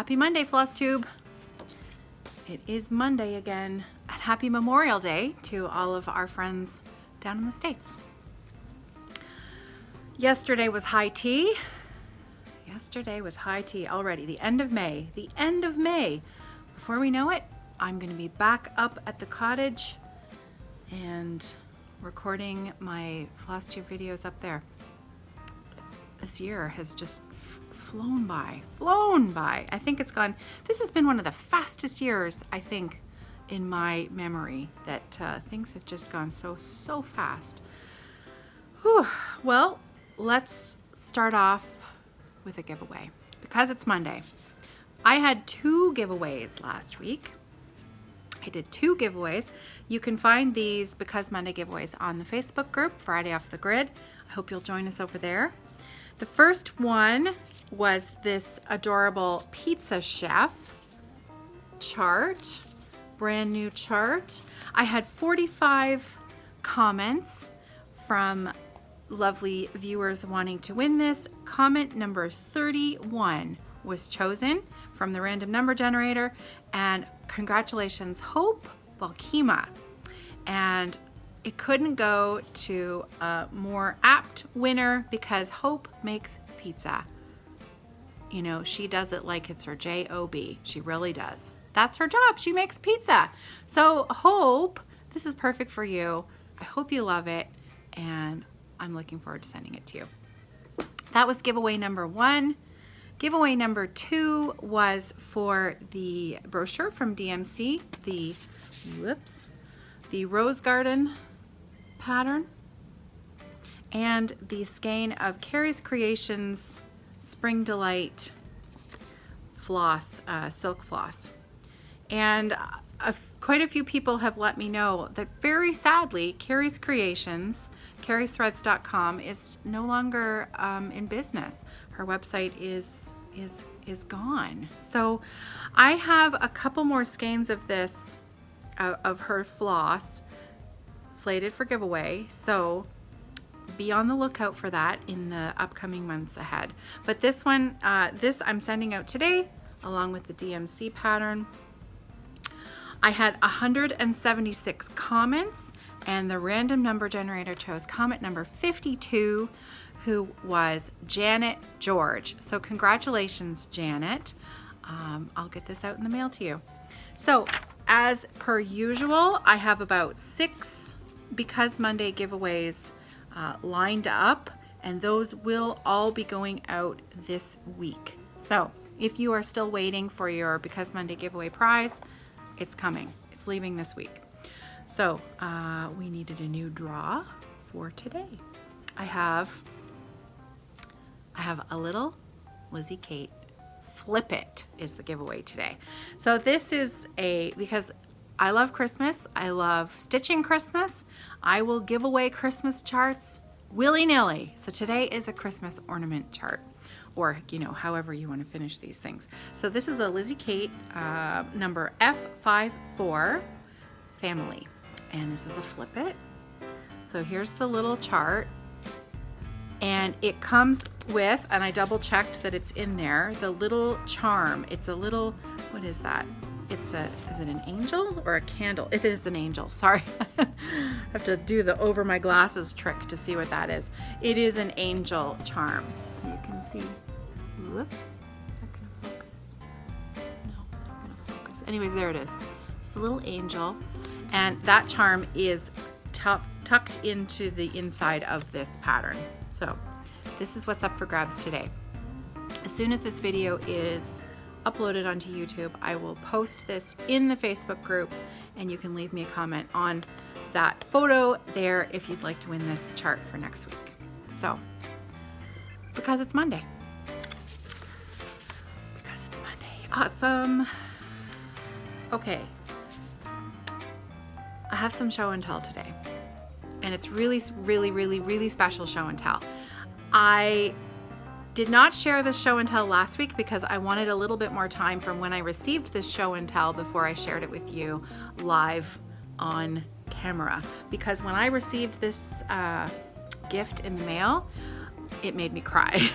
Happy Monday, Flosstube. It is Monday again, and happy Memorial Day to all of our friends down in the States. Yesterday was high tea. Yesterday was high tea already. The end of May. The end of May. Before we know it, I'm going to be back up at the cottage and recording my Flosstube videos up there. This year has just flown by. I think it's gone. This has been one of the fastest years, I think, in my memory, that things have just gone so fast. Whew. Well, let's start off with a giveaway because it's Monday. I had 2 giveaways last week. I did 2 giveaways. You can find these Because Monday giveaways on the Facebook group, Friday Off the Grid. I hope you'll join us over there. The first one was this adorable pizza chef chart, brand new chart. I had 45 comments from lovely viewers wanting to win this. Comment number 31 was chosen from the random number generator, and congratulations, Hope Valkema. And it couldn't go to a more apt winner because Hope makes pizza. You know, she does it like it's her J-O-B. She really does. That's her job. She makes pizza. So Hope, this is perfect for you. I hope you love it, and I'm looking forward to sending it to you. That was giveaway number 1. Giveaway number 2 was for the brochure from DMC, the Rose Garden pattern, and the skein of Carrie's Creations Spring Delight floss, silk floss. And quite a few people have let me know that very sadly, Carrie's Creations, carriesthreads.com, is no longer in business. Her website is gone. So I have a couple more skeins of this, of her floss, slated for giveaway. So be on the lookout for that in the upcoming months ahead. But this one, this I'm sending out today along with the DMC pattern. I had 176 comments, and the random number generator chose comment number 52, who was Janet George. So congratulations, Janet. I'll get this out in the mail to you. So as per usual, I have about 6 Because Monday giveaways lined up, and those will all be going out this week. So if you are still waiting for your Because Monday giveaway prize, it's coming. It's leaving this week. So we needed a new draw for today. I have a little Lizzie Kate Flip It is the giveaway today. So this is because I love Christmas. I love stitching Christmas. I will give away Christmas charts willy-nilly. So today is a Christmas ornament chart, or, you know, however you want to finish these things. So this is a Lizzie Kate number F74 family, and this is a Flip It. So here's the little chart, and it comes with, and I double checked that it's in there, the little charm. It's a little, what is that? Is it an angel or a candle? It is an angel, sorry. I have to do the over my glasses trick to see what that is. It is an angel charm. So you can see, whoops, is that gonna focus? No, it's not gonna focus. Anyways, there it is. It's a little angel, and that charm is tucked into the inside of this pattern. So this is what's up for grabs today. As soon as this video is uploaded onto YouTube, I will post this in the Facebook group, and you can leave me a comment on that photo there if you'd like to win this chart for next week. So, because it's Monday. Because it's Monday. Awesome. Okay. I have some show and tell today, and it's really special show and tell. I did not share this show and tell last week because I wanted a little bit more time from when I received this show and tell before I shared it with you live on camera. Because when I received this gift in the mail, it made me cry.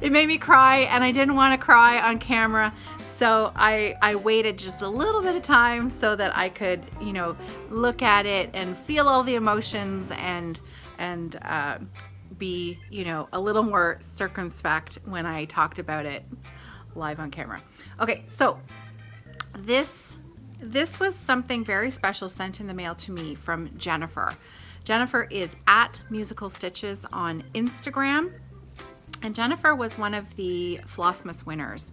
It made me cry, and I didn't want to cry on camera. So I waited just a little bit of time so that I could, you know, look at it and feel all the emotions and be, you know, a little more circumspect when I talked about it live on camera. Okay, so this was something very special sent in the mail to me from Jennifer. Jennifer is at Musical Stitches on Instagram. And Jennifer was one of the Flossmas winners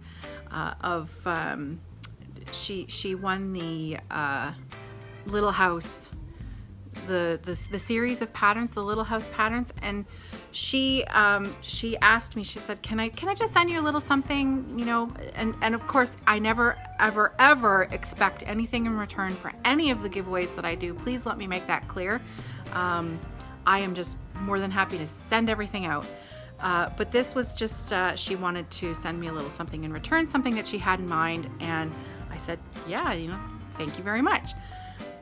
she won the Little House, the series of patterns, the Little House patterns, and she asked me, she said, can I just send you a little something, you know, and of course I never ever expect anything in return for any of the giveaways that I do. Please let me make that clear. I am just more than happy to send everything out. But this was just, she wanted to send me a little something in return, something that she had in mind. And I said, yeah, you know, thank you very much.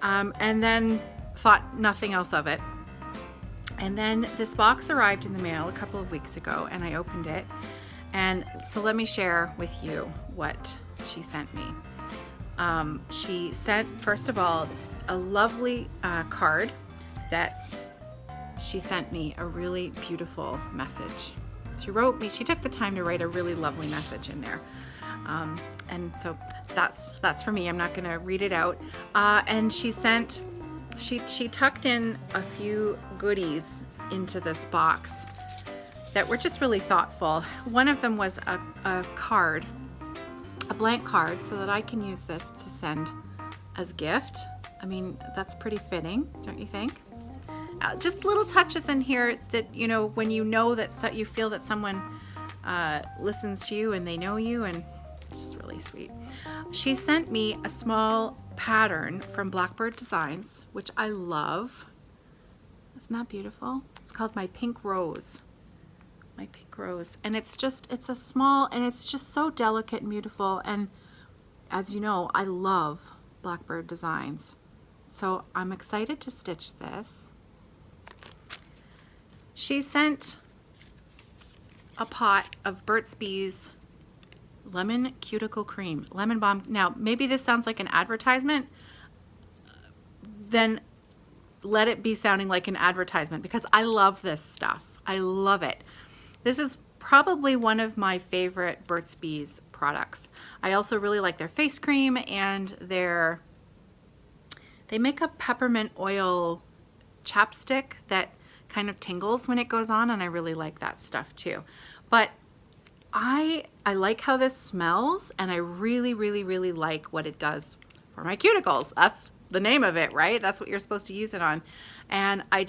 And then thought nothing else of it. And then this box arrived in the mail a couple of weeks ago, and I opened it. And so let me share with you what she sent me. She sent, first of all, a lovely card that she sent me a really beautiful message. She took the time to write a really lovely message in there. And so that's for me. I'm not gonna read it out. And she tucked in a few goodies into this box that were just really thoughtful. One of them was a card, a blank card, so that I can use this to send as gift. I mean, that's pretty fitting, don't you think? Just little touches in here that, you know, when you know that you feel that someone listens to you and they know you, and it's just really sweet. She sent me a small pattern from Blackbird Designs, which I love. Isn't that beautiful? It's called My Pink Rose. My Pink Rose. And it's a small, and it's just so delicate and beautiful. And as you know, I love Blackbird Designs. So I'm excited to stitch this. She sent a pot of Burt's Bees lemon cuticle cream, lemon balm. Now, maybe this sounds like an advertisement, then let it be sounding like an advertisement, because I love this stuff. I love it. This is probably one of my favorite Burt's Bees products. I also really like their face cream, and they make a peppermint oil chapstick that kind of tingles when it goes on, and I really like that stuff too. But I like how this smells, and I really like what it does for my cuticles. That's the name of it, right? That's what you're supposed to use it on. And I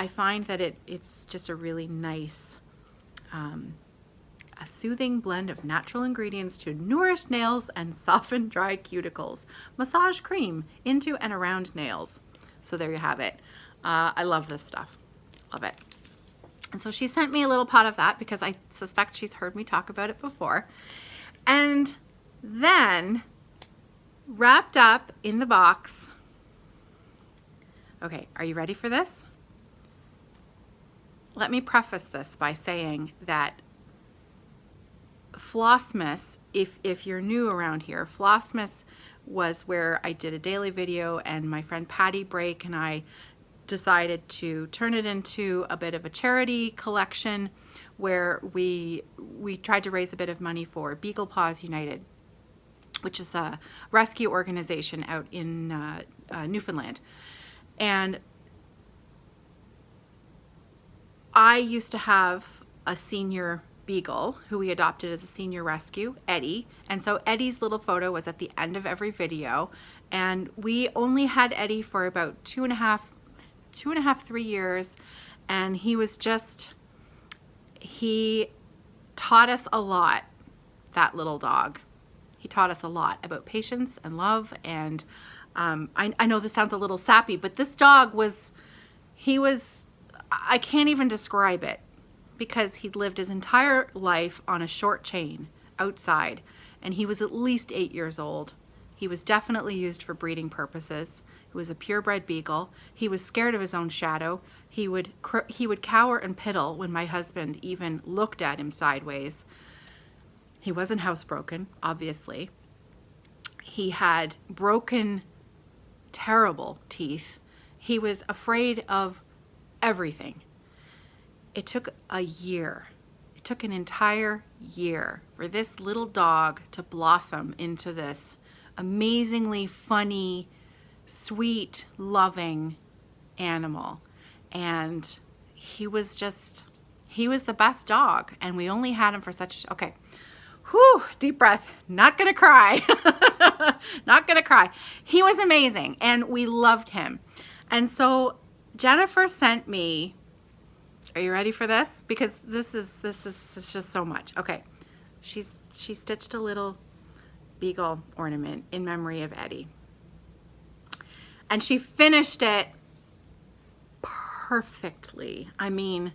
find that it's just a really nice, a soothing blend of natural ingredients to nourish nails and soften dry cuticles. Massage cream into and around nails. So there you have it. I love this stuff. Love it. And so she sent me a little pot of that because I suspect she's heard me talk about it before. And then wrapped up in the box. Okay, are you ready for this? Let me preface this by saying that Flossmas, if you're new around here, Flossmas was where I did a daily video, and my friend Patty Brake and I decided to turn it into a bit of a charity collection where we tried to raise a bit of money for Beagle Paws United, which is a rescue organization out in Newfoundland. And I used to have a senior beagle who we adopted as a senior rescue, Eddie. And so Eddie's little photo was at the end of every video. And we only had Eddie for about 3 years. And he taught us a lot, that little dog. He taught us a lot about patience and love. And I know this sounds a little sappy, but this dog I can't even describe it, because he'd lived his entire life on a short chain outside, and he was at least 8 years old. He was definitely used for breeding purposes. He was a purebred beagle. He was scared of his own shadow. He would cower and piddle when my husband even looked at him sideways. He wasn't housebroken, obviously. He had broken, terrible teeth. He was afraid of everything. It took a year. It took an entire year for this little dog to blossom into this amazingly funny, sweet, loving animal. And he was the best dog. And we only had him for okay. Whew, deep breath. Not gonna cry. Not gonna cry. He was amazing and we loved him. And so Jennifer sent me, are you ready for this? Because this is just so much. Okay. She stitched a little beagle ornament in memory of Eddie. And she finished it perfectly. I mean,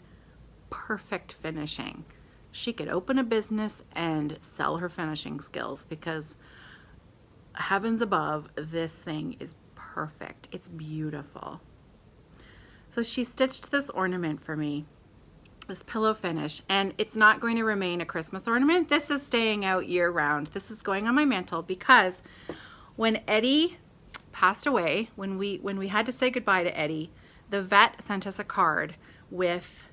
perfect finishing. She could open a business and sell her finishing skills because heavens above, this thing is perfect. It's beautiful. So she stitched this ornament for me, this pillow finish, and it's not going to remain a Christmas ornament. This is staying out year round. This is going on my mantle because when Eddie passed away, when we had to say goodbye to Eddie, the vet sent us a card with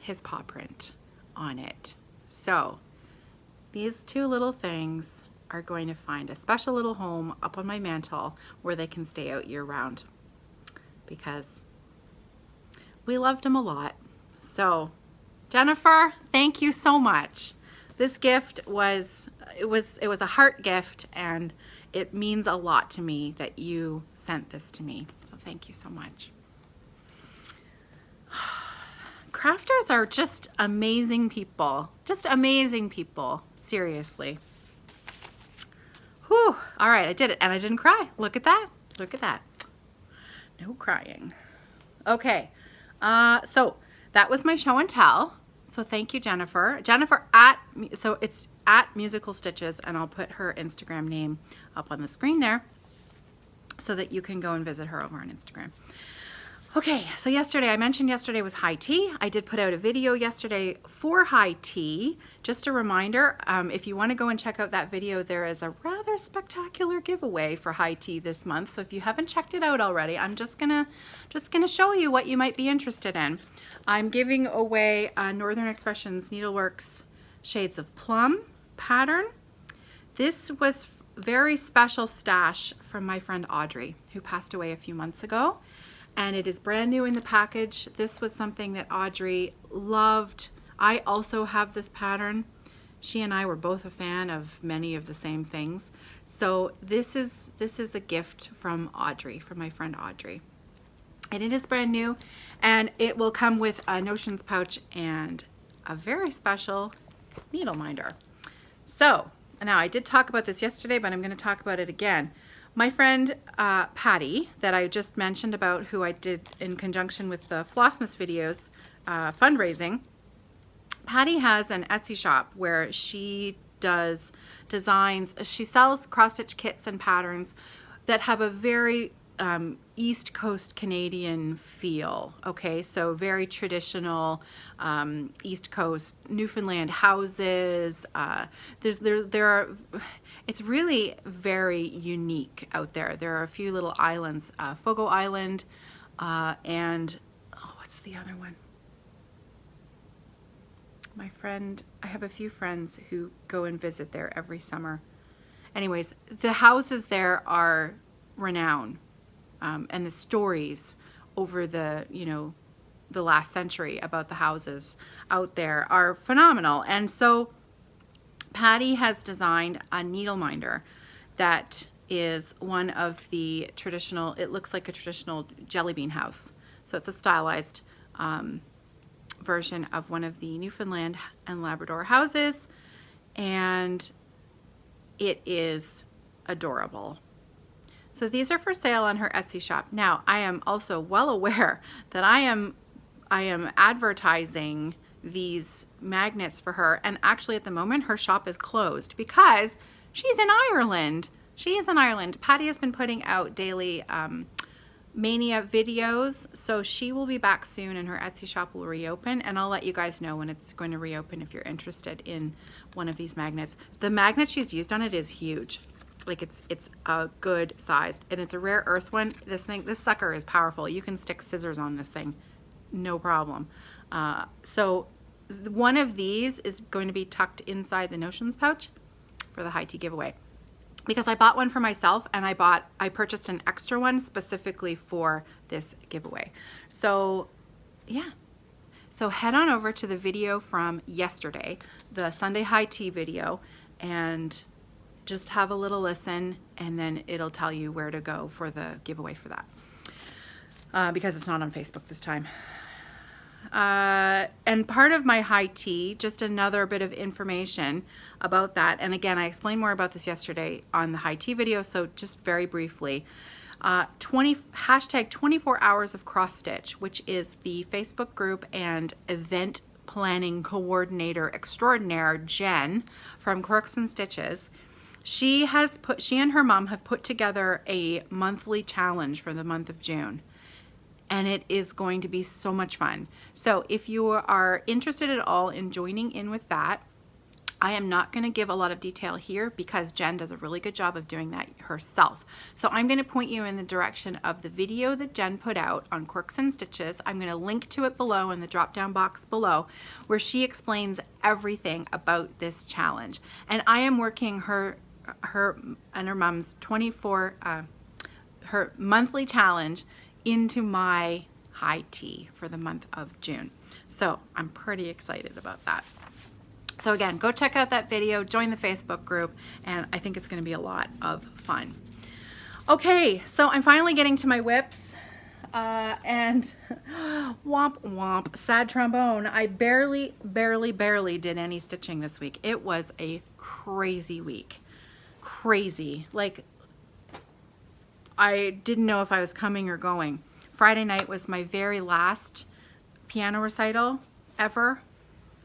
his paw print on it. So these two little things are going to find a special little home up on my mantle where they can stay out year round because we loved him a lot. So Jennifer, thank you so much. This gift was a heart gift and it means a lot to me that you sent this to me. So thank you so much. Crafters are just amazing people. Just amazing people. Seriously. Whew. All right, I did it and I didn't cry. Look at that. Look at that. No crying. Okay. So that was my show and tell. So thank you, Jennifer. Jennifer so it's at Musical Stitches, and I'll put her Instagram name up on the screen there so that you can go and visit her over on Instagram. Okay, so I mentioned yesterday was high tea. I did put out a video yesterday for high tea. Just a reminder, if you want to go and check out that video, there is a rather spectacular giveaway for high tea this month. So if you haven't checked it out already, I'm just gonna show you what you might be interested in. I'm giving away Northern Expressions Needleworks Shades of Plum pattern. This was very special stash from my friend Audrey, who passed away a few months ago. And it is brand new in the package. This was something that Audrey loved. I also have this pattern. She and I were both a fan of many of the same things. So this is a gift from Audrey, from my friend Audrey. And it is brand new, and it will come with a notions pouch and a very special needle minder. So now I did talk about this yesterday, but I'm going to talk about it again. My friend Patty, that I just mentioned about, who I did in conjunction with the Flossmas videos fundraising, Patty has an Etsy shop where she does designs. She sells cross-stitch kits and patterns that have a very East Coast Canadian feel. Okay, so very traditional East Coast Newfoundland houses. There are. It's really very unique out there. There are a few little islands, Fogo Island, and what's the other one? I have a few friends who go and visit there every summer. Anyways, the houses there are renowned, and the stories over the last century about the houses out there are phenomenal. And so Patty has designed a needle minder that is one of the traditional, it looks like a traditional jelly bean house. So it's a stylized version of one of the Newfoundland and Labrador houses, and it is adorable. So these are for sale on her Etsy shop. Now, I am also well aware that I am advertising these magnets for her, and actually at the moment her shop is closed because she's in Ireland. She is in Ireland. Patty has been putting out daily Mania videos. So she will be back soon and her Etsy shop will reopen, and I'll let you guys know when it's going to reopen if you're interested in one of these magnets. The magnet she's used on it is huge. Like it's a good sized, and it's a rare earth one. This sucker is powerful. You can stick scissors on this thing, no problem. So one of these is going to be tucked inside the Notions pouch for the high tea giveaway, because I bought one for myself and I purchased an extra one specifically for this giveaway. So yeah, so head on over to the video from yesterday, the Sunday high tea video, and just have a little listen, and then it'll tell you where to go for the giveaway for that, because it's not on Facebook this time. And part of my high tea, just another bit of information about that. And again, I explained more about this yesterday on the high tea video, so just very briefly, hashtag 24 hours of cross stitch, which is the Facebook group and event planning coordinator extraordinaire, Jen from Quirks and Stitches. She and her mom have put together a monthly challenge for the month of June. And it is going to be so much fun. So if you are interested at all in joining in with that, I am not going to give a lot of detail here because Jen does a really good job of doing that herself. So I'm going to point you in the direction of the video that Jen put out on Quirks and Stitches. I'm going to link to it below in the drop down box below, where she explains everything about this challenge. And I am working her and her mom's her monthly challenge into my high tea for the month of June. So I'm pretty excited about that. So again, go check out that video, join the Facebook group, and I think it's going to be a lot of fun. Okay, so I'm finally getting to my whips, and womp womp, sad trombone. I barely did any stitching this week. It was a crazy week. Crazy. Like, I didn't know if I was coming or going. Friday night was my very last piano recital ever.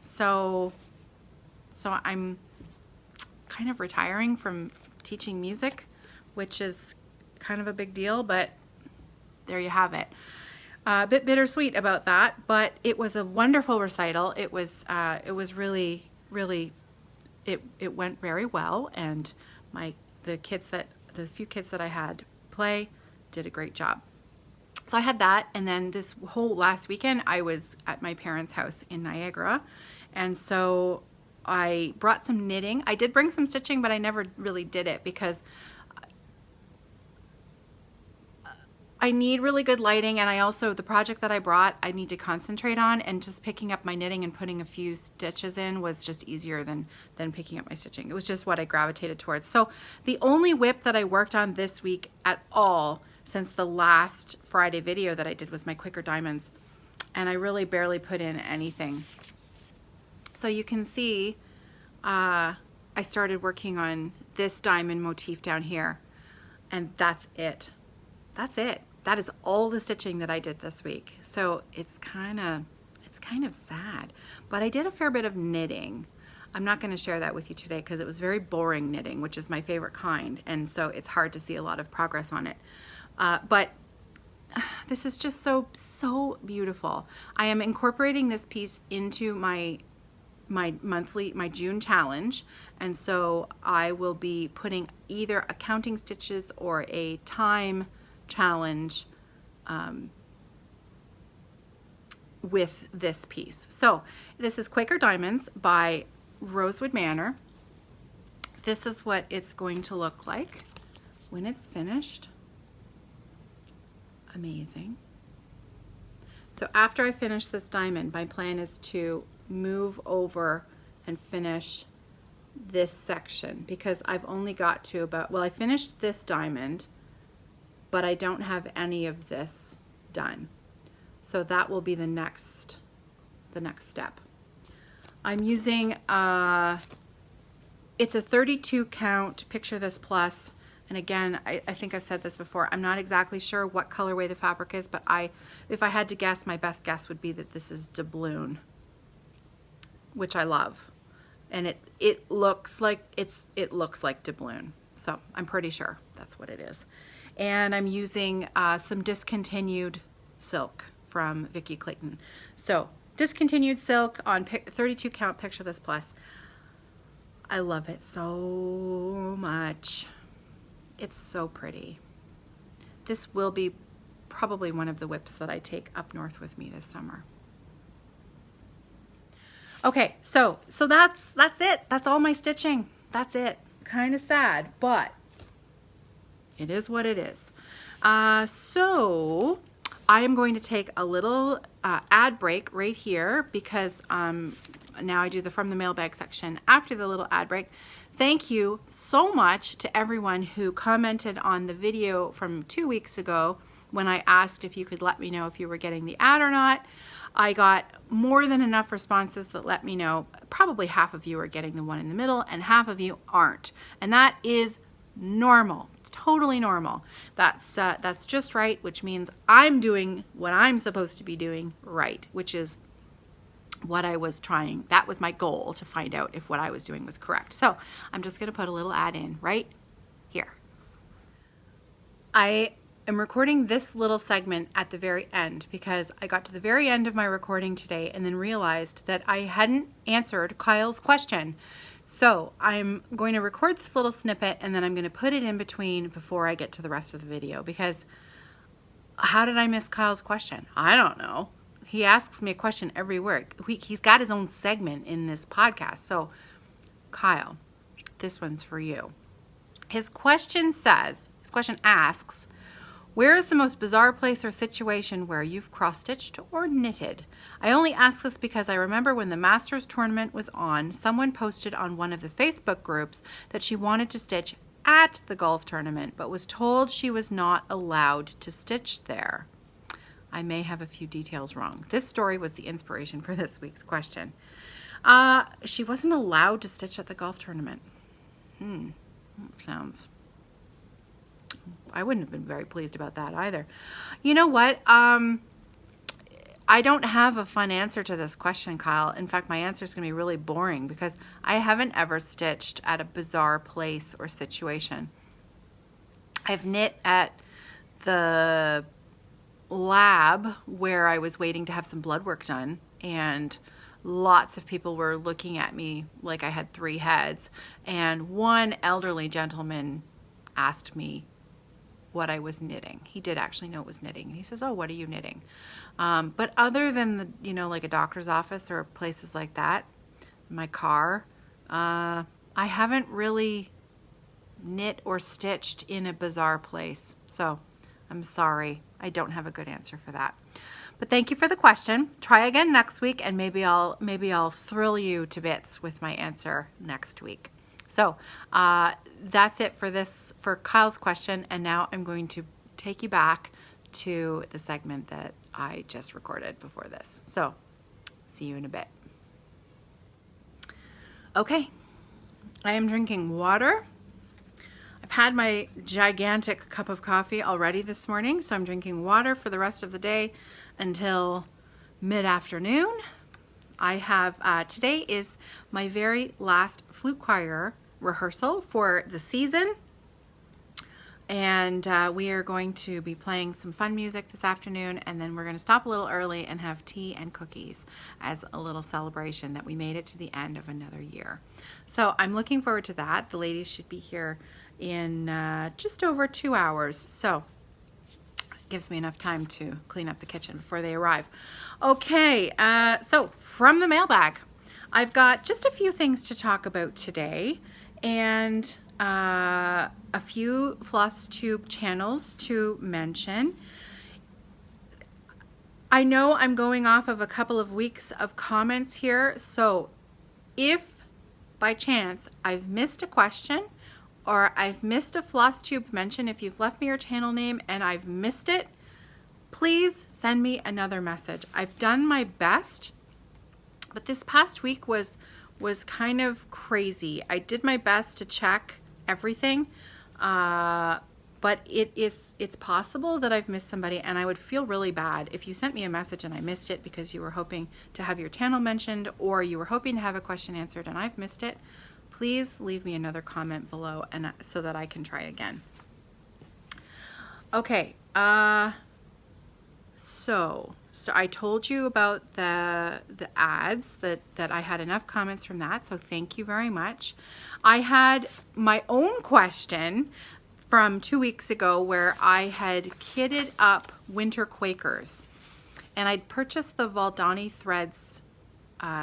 So I'm kind of retiring from teaching music, which is kind of a big deal, but there you have it. A bit bittersweet about that, but it was a wonderful recital. It was really, it went very well, and the few kids that I had play did a great job. So I had that, and then this whole last weekend I was at my parents' house in Niagara, and so I brought some knitting. I did bring some stitching, but I never really did it because I need really good lighting, and I also, the project that I brought, I need to concentrate on, and just picking up my knitting and putting a few stitches in was just easier than picking up my stitching. It was just what I gravitated towards. So the only whip that I worked on this week at all since the last Friday video that I did was my Quicker Diamonds, and I really barely put in anything. So you can see I started working on this diamond motif down here, and that's it. That's it. That is all the stitching that I did this week. So it's kind of sad, but I did a fair bit of knitting. I'm not going to share that with you today because it was very boring knitting, which is my favorite kind, and so it's hard to see a lot of progress on it. But this is just so beautiful. I am incorporating this piece into my June challenge, and so I will be putting either a counting stitches or a time challenge with this piece. So this is Quaker Diamonds by Rosewood Manor. This is what it's going to look like when it's finished. Amazing. So after I finish this diamond, my plan is to move over and finish this section, because I've only got to about, well, I finished this diamond, but I don't have any of this done. So that will be the next step. I'm using it's a 32 count Picture This Plus, and again, I think I've said this before, I'm not exactly sure what colorway the fabric is, but if I had to guess, my best guess would be that this is doubloon, which I love, and it looks like doubloon, so I'm pretty sure that's what it is. and I'm using some discontinued silk from Vicki Clayton. So discontinued silk on 32 count Picture This Plus. I love it so much. It's so pretty. This will be probably one of the whips that I take up north with me this summer. Okay, so that's it. That's all my stitching. That's it. Kind of sad, but it is what it is. So I am going to take a little ad break right here because now I do the From the Mailbag section after the little ad break. Thank you so much to everyone who commented on the video from 2 weeks ago when I asked if you could let me know if you were getting the ad or not. I got more than enough responses that let me know probably half of you are getting the one in the middle and half of you aren't. And that is normal. It's totally normal. That's just right, which means I'm doing what I'm supposed to be doing right, which is what I was trying. That was my goal, to find out if what I was doing was correct. So I'm just going to put a little ad in right here. I am recording this little segment at the very end because I got to the very end of my recording today and then realized that I hadn't answered Kyle's question. So I'm going to record this little snippet and then I'm going to put it in between before I get to the rest of the video, because how did I miss Kyle's question? I don't know. He asks me a question every week. He's got his own segment in this podcast. So Kyle, this one's for you. His question asks, where is the most bizarre place or situation where you've cross-stitched or knitted? I only ask this because I remember when the Masters tournament was on, someone posted on one of the Facebook groups that she wanted to stitch at the golf tournament, but was told she was not allowed to stitch there. I may have a few details wrong. This story was the inspiration for this week's question. She wasn't allowed to stitch at the golf tournament. Sounds... I wouldn't have been very pleased about that either. You know what? I don't have a fun answer to this question, Kyle. In fact, my answer is going to be really boring because I haven't ever stitched at a bizarre place or situation. I've knit at the lab where I was waiting to have some blood work done, and lots of people were looking at me like I had 3 heads, and one elderly gentleman asked me what I was knitting. He did actually know it was knitting. And he says, oh, what are you knitting? But other than, like a doctor's office or places like that, my car, I haven't really knit or stitched in a bizarre place. So I'm sorry. I don't have a good answer for that. But thank you for the question. Try again next week, and maybe I'll thrill you to bits with my answer next week. So that's it for Kyle's question, and now I'm going to take you back to the segment that I just recorded before this. So see you in a bit. Okay, I am drinking water. I've had my gigantic cup of coffee already this morning, so I'm drinking water for the rest of the day until mid-afternoon. I have, today is my very last flute choir rehearsal for the season, and we are going to be playing some fun music this afternoon, and then we're going to stop a little early and have tea and cookies as a little celebration that we made it to the end of another year. So I'm looking forward to that. The ladies should be here in just over 2 hours, so gives me enough time to clean up the kitchen before they arrive. Okay, so from the mailbag, I've got just a few things to talk about today, and a few Flosstube channels to mention. I know I'm going off of a couple of weeks of comments here, so if by chance I've missed a question or I've missed a Flosstube mention, if you've left me your channel name and I've missed it, please send me another message. I've done my best, but this past week was kind of crazy. I did my best to check everything, but it's possible that I've missed somebody, and I would feel really bad if you sent me a message and I missed it because you were hoping to have your channel mentioned or you were hoping to have a question answered and I've missed it. Please leave me another comment below, and so that I can try again. Okay, so I told you about the ads that I had enough comments from that, so thank you very much. I had my own question from 2 weeks ago where I had kitted up winter Quakers, and I'd purchased the Valdani threads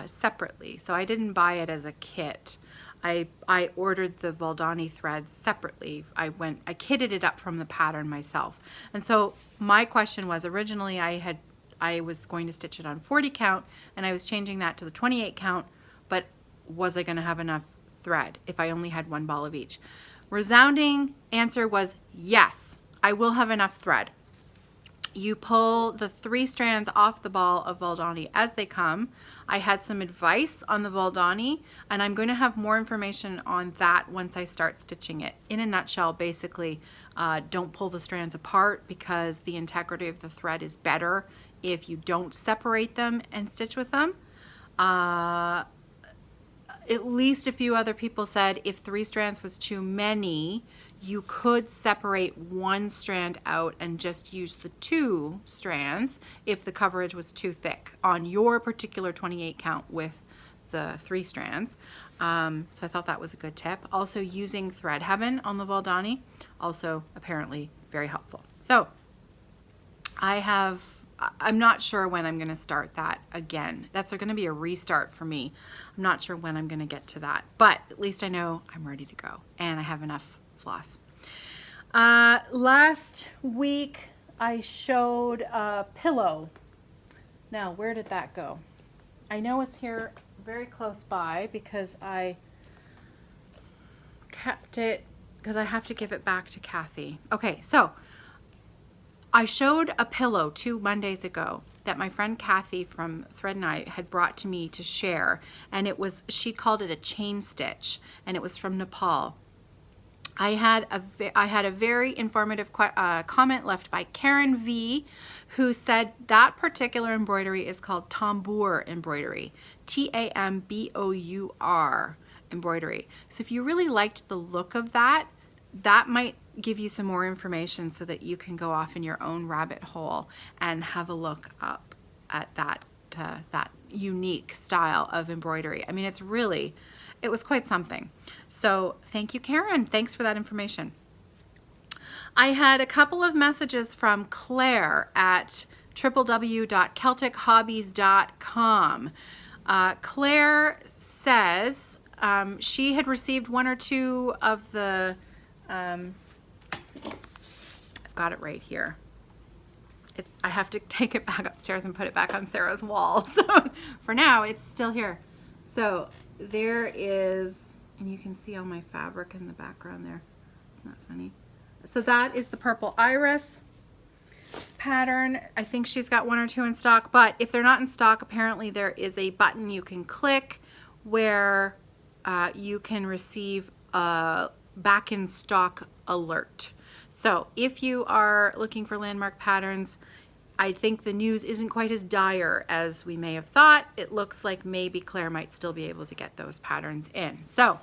separately, so I didn't buy it as a kit. I ordered the Valdani threads separately. I kitted it up from the pattern myself. And so my question was, originally I was going to stitch it on 40 count, and I was changing that to the 28 count, but was I going to have enough thread if I only had one ball of each? Resounding answer was yes, I will have enough thread. You pull the 3 strands off the ball of Valdani as they come. I had some advice on the Valdani, and I'm going to have more information on that once I start stitching it. In a nutshell, basically, don't pull the strands apart because the integrity of the thread is better if you don't separate them and stitch with them. At least a few other people said if 3 strands was too many, you could separate 1 strand out and just use the 2 strands if the coverage was too thick on your particular 28 count with the 3 strands. So I thought that was a good tip. Also, using Thread Heaven on the Valdani, also apparently very helpful. So I'm not sure when I'm going to start that again. That's going to be a restart for me. I'm not sure when I'm going to get to that, but at least I know I'm ready to go and I have enough floss. Last week I showed a pillow. Now, where did that go? I know it's here very close by because I kept it because I have to give it back to Kathy. Okay, so I showed a pillow 2 Mondays ago that my friend Kathy from Thread and I had brought to me to share, and she called it a chain stitch, and it was from Nepal. I had a very informative comment left by Karen V, who said that particular embroidery is called tambour embroidery, Tambour embroidery. So if you really liked the look of that, that might give you some more information so that you can go off in your own rabbit hole and have a look up at that unique style of embroidery. I mean, it was quite something. So thank you, Karen. Thanks for that information. I had a couple of messages from Claire at www.celtichobbies.com. Claire says she had received 1 or 2 of the I've got it right here. I have to take it back upstairs and put it back on Sarah's wall. So for now, it's still here. So there is, and you can see all my fabric in the background there. It's not funny. So that is the purple iris pattern. I think she's got 1 or 2 in stock, but if they're not in stock, apparently there is a button you can click where you can receive a back in stock alert. So if you are looking for landmark patterns, I think the news isn't quite as dire as we may have thought. It looks like maybe Claire might still be able to get those patterns in. So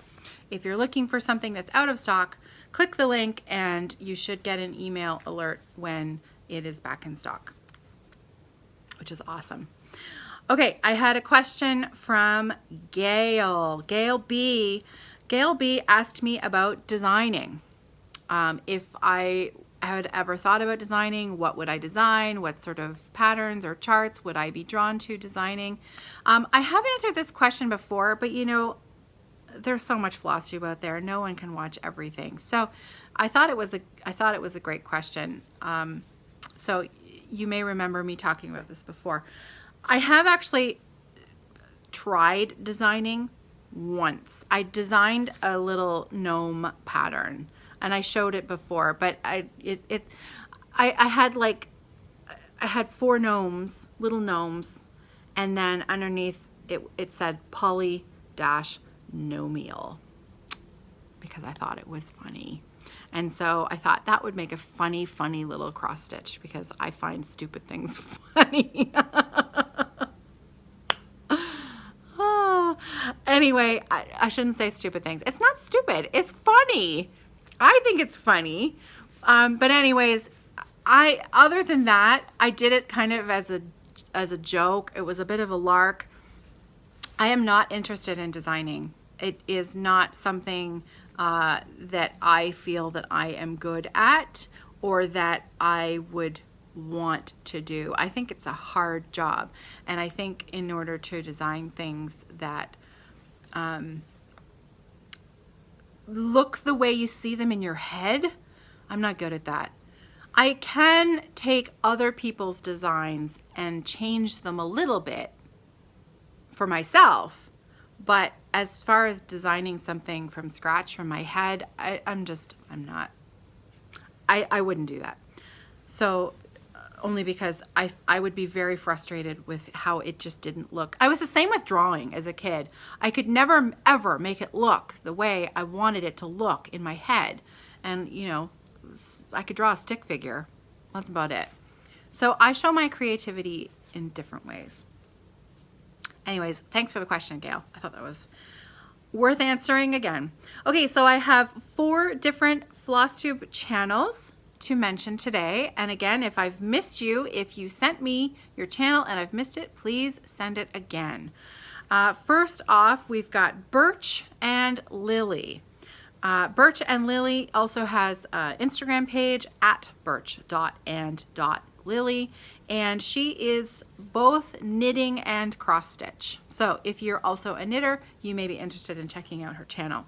if you're looking for something that's out of stock, click the link and you should get an email alert when it is back in stock, which is awesome. Okay, I had a question from Gail. Gail B asked me about designing. If I had ever thought about designing, what would I design? What sort of patterns or charts would I be drawn to designing? I have answered this question before, but you know, there's so much Flosstube out there. No one can watch everything. So I thought it was a great question. So you may remember me talking about this before. I have actually tried designing once. I designed a little gnome pattern and I showed it before, but I had 4 gnomes, little gnomes, and then underneath it said poly-nomial because I thought it was funny. And so I thought that would make a funny little cross stitch because I find stupid things funny. Anyway, I shouldn't say stupid things. It's not stupid. It's funny. I think it's funny. But anyways, other than that, I did it kind of as a joke. It was a bit of a lark. I am not interested in designing. It is not something that I feel that I am good at or that I would want to do. I think it's a hard job, and I think in order to design things that look the way you see them in your head, I'm not good at that. I can take other people's designs and change them a little bit for myself, but as far as designing something from scratch from my head, I'm not. I wouldn't do that. So only because I would be very frustrated with how it just didn't look. I was the same with drawing as a kid. I could never ever make it look the way I wanted it to look in my head. And you know, I could draw a stick figure. That's about it. So I show my creativity in different ways. Anyways, thanks for the question, Gail. I thought that was worth answering again. Okay, so I have 4 different Flosstube channels to mention today. And again, if I've missed you, if you sent me your channel and I've missed it, please send it again. First off, we've got Birch and Lily. Birch and Lily also has an Instagram page at birch.and.lily, and she is both knitting and cross stitch. So if you're also a knitter, you may be interested in checking out her channel.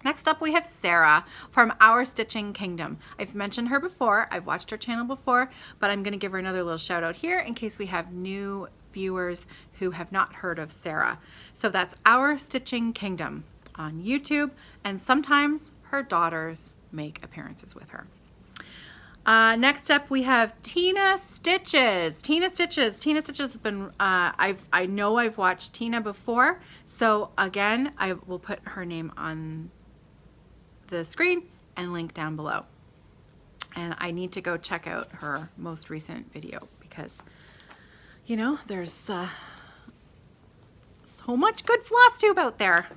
Next up, we have Sarah from Our Stitching Kingdom. I've mentioned her before. I've watched her channel before, but I'm going to give her another little shout out here in case we have new viewers who have not heard of Sarah. So that's Our Stitching Kingdom on YouTube, and sometimes her daughters make appearances with her. Next up, we have Tinastitches. Tinastitches has been, I know I've watched Tina before, so again, I will put her name on the screen and link down below. And I need to go check out her most recent video because, you know, there's so much good Flosstube out there.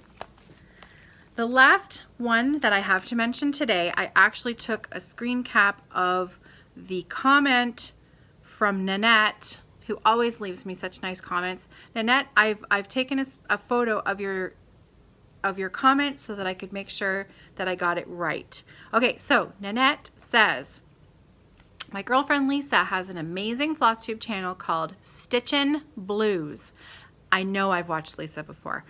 The last one that I have to mention today, I actually took a screen cap of the comment from Nanette, who always leaves me such nice comments. Nanette, I've taken a photo of your comment so that I could make sure that I got it right. Okay, so Nanette says, my girlfriend Lisa has an amazing Flosstube channel called StitchinBlues. I know I've watched Lisa before.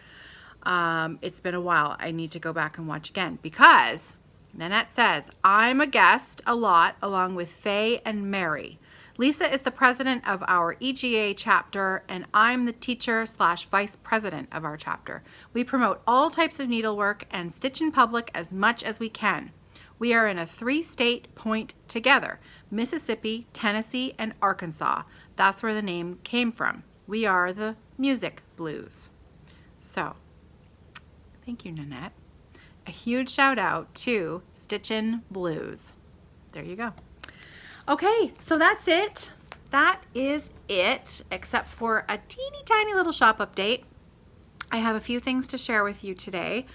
It's been a while. I need to go back and watch again because Nanette says, I'm a guest a lot along with Faye and Mary. Lisa is the president of our EGA chapter and I'm the teacher / vice president of our chapter. We promote all types of needlework and stitch in public as much as we can. We are in a 3-state point together, Mississippi, Tennessee, and Arkansas. That's where the name came from. We are the Music Blues. So, thank you, Nanette. A huge shout out to StitchinBlues. There you go. Okay, so that's it. That is it, except for a teeny tiny little shop update. I have a few things to share with you today.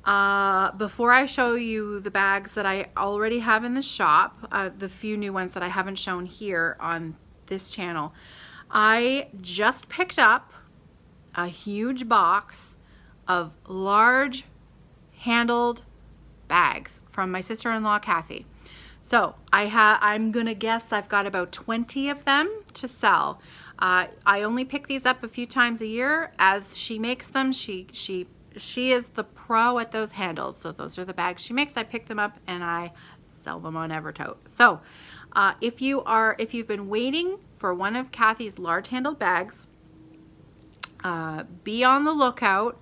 Before I show you the bags that I already have in the shop, the few new ones that I haven't shown here on this channel, I just picked up a huge box of large handled bags from my sister-in-law Kathy. So I'm gonna guess I've got about 20 of them to sell. I only pick these up a few times a year as she makes them. She is the pro at those handles. So those are the bags she makes. I pick them up and I sell them on Evertote. So if you've been waiting for one of Kathy's large handled bags, be on the lookout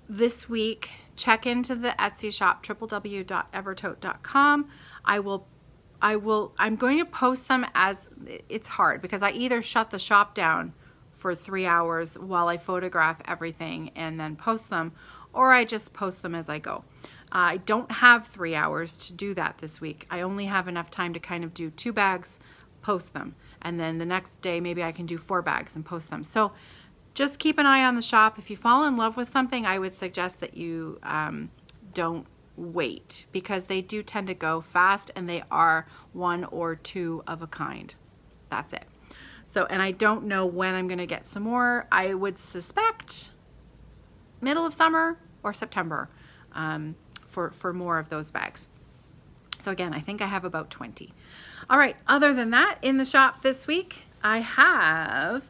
this week. Check into the Etsy shop, www.evertote.com. I'm going to post them as, it's hard because I either shut the shop down for 3 hours while I photograph everything and then post them, or I just post them as I go. I don't have 3 hours to do that this week. I only have enough time to kind of do 2 bags, post them, and then the next day maybe I can do 4 bags and post them. So just keep an eye on the shop. If you fall in love with something, I would suggest that you don't wait because they do tend to go fast and they are 1 or 2 of a kind. That's it. So, and I don't know when I'm going to get some more. I would suspect middle of summer or September for more of those bags. So again, I think I have about 20. All right, other than that, in the shop this week, I have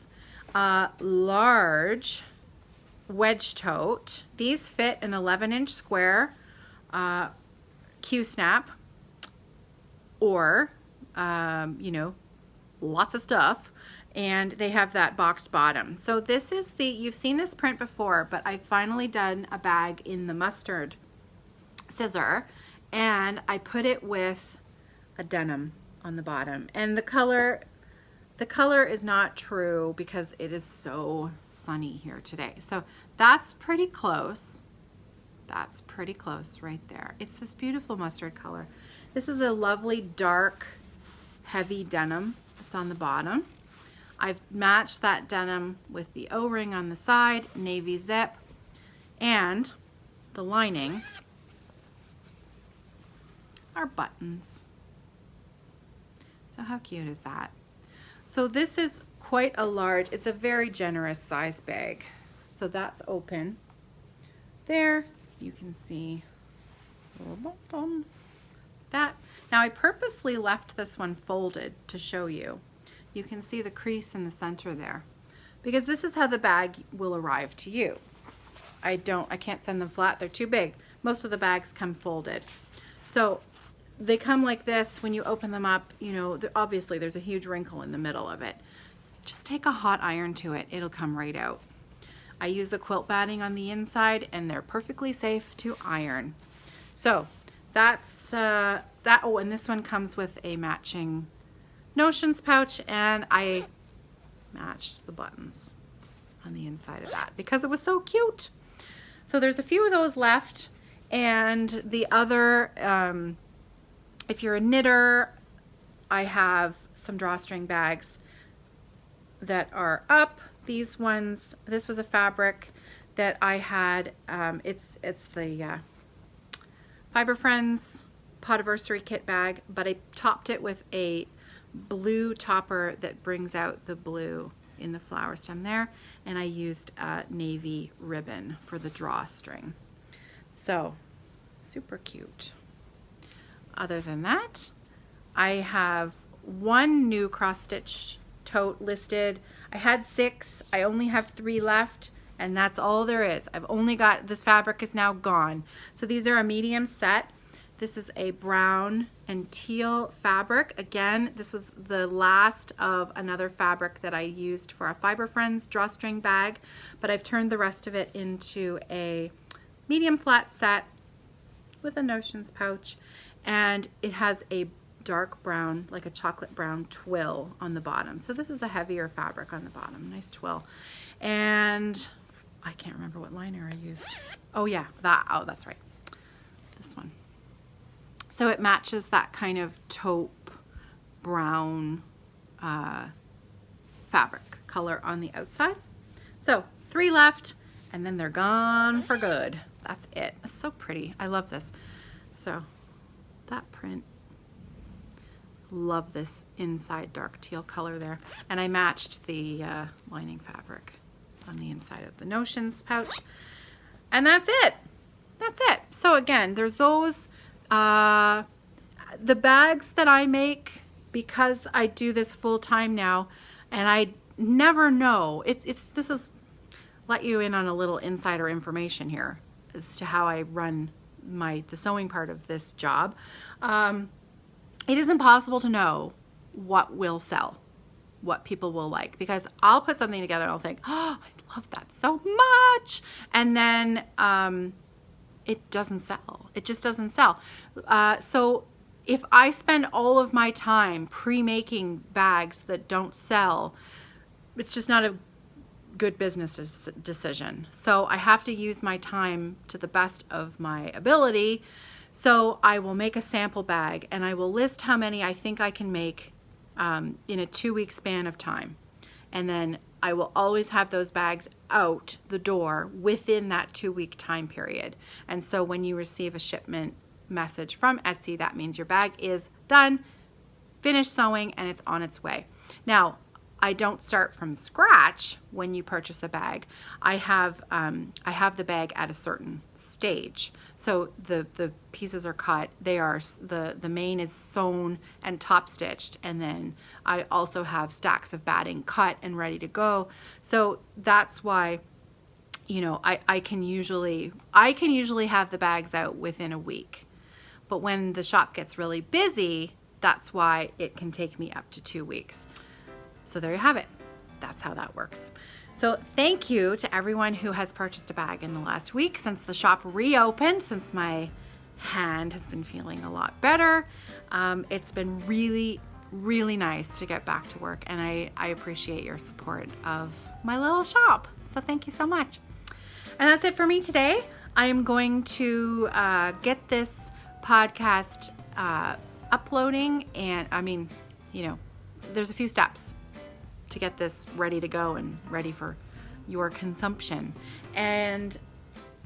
a large wedge tote. These fit an 11-inch square Q-snap or, you know, lots of stuff. And they have that boxed bottom. So this is the, you've seen this print before, but I've finally done a bag in the mustard scissor, and I put it with a denim on the bottom. And the color is not true because it is so sunny here today. So that's pretty close. That's pretty close right there. It's this beautiful mustard color. This is a lovely dark, heavy denim that's on the bottom. I've matched that denim with the O-ring on the side, navy zip, and the lining are buttons. So how cute is that? So this is quite a large, it's a very generous size bag. So that's open. There, you can see a little button. That. Now I purposely left this one folded to show you. You can see the crease in the center there because this is how the bag will arrive to you. I can't send them flat, they're too big. Most of the bags come folded. So they come like this. When you open them up, you know, obviously there's a huge wrinkle in the middle of it. Just take a hot iron to it, it'll come right out. I use the quilt batting on the inside and they're perfectly safe to iron. So that's that. Oh, and this one comes with a matching notions pouch, and I matched the buttons on the inside of that because it was so cute. So there's a few of those left, and the other, if you're a knitter, I have some drawstring bags that are up. These ones, this was a fabric that I had, it's the Fiber Friends Podiversary Kit bag, but I topped it with a blue topper that brings out the blue in the flower stem there, and I used navy ribbon for the drawstring. So super cute. Other than that, I have one new cross stitch tote listed. I had 6, I only have 3 left, and that's all there is. I've only got, this fabric is now gone. So these are a medium set. This is a brown and teal fabric. Again, this was the last of another fabric that I used for a Fiber Friends drawstring bag, but I've turned the rest of it into a medium flat set with a notions pouch, and it has a dark brown, like a chocolate brown twill on the bottom. So this is a heavier fabric on the bottom, nice twill. And I can't remember what liner I used. Oh yeah, that's right, this one. So it matches that kind of taupe brown fabric color on the outside. So 3 left, and then they're gone for good. That's it. It's so pretty. I love this. So that print, love this inside dark teal color there. And I matched the lining fabric on the inside of the notions pouch. And that's it. That's it. So again, there's those. The bags that I make, because I do this full time now, and I never know, this is let you in on a little insider information here as to how I run the sewing part of this job. It is impossible to know what will sell, what people will like, because I'll put something together and I'll think, oh, I love that so much, and then it doesn't sell. It just doesn't sell. So if I spend all of my time pre-making bags that don't sell, it's just not a good business decision. So I have to use my time to the best of my ability. So I will make a sample bag and I will list how many I think I can make in a 2-week span of time. And then I will always have those bags out the door within that 2-week time period. And so when you receive a shipment message from Etsy, that means your bag is done, finished sewing, and it's on its way. Now, I don't start from scratch when you purchase a bag. I have the bag at a certain stage. So the pieces are cut. They are the main is sewn and top stitched, and then I also have stacks of batting cut and ready to go. So that's why, you know, I can usually have the bags out within a week. But when the shop gets really busy, that's why it can take me up to 2 weeks. So there you have it. That's how that works. So thank you to everyone who has purchased a bag in the last week since the shop reopened, since my hand has been feeling a lot better. It's been really, really nice to get back to work, and I appreciate your support of my little shop. So thank you so much. And that's it for me today. I am going to get this podcast uploading, and I mean, you know, there's a few steps to get this ready to go and ready for your consumption. And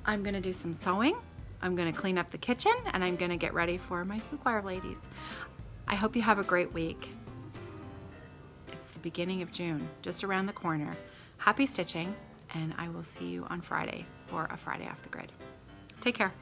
I'm gonna do some sewing, I'm gonna clean up the kitchen, and I'm gonna get ready for my food choir ladies. I hope you have a great week. It's the beginning of June, just around the corner. Happy stitching, and I will see you on Friday for a Friday Off the Grid. Take care.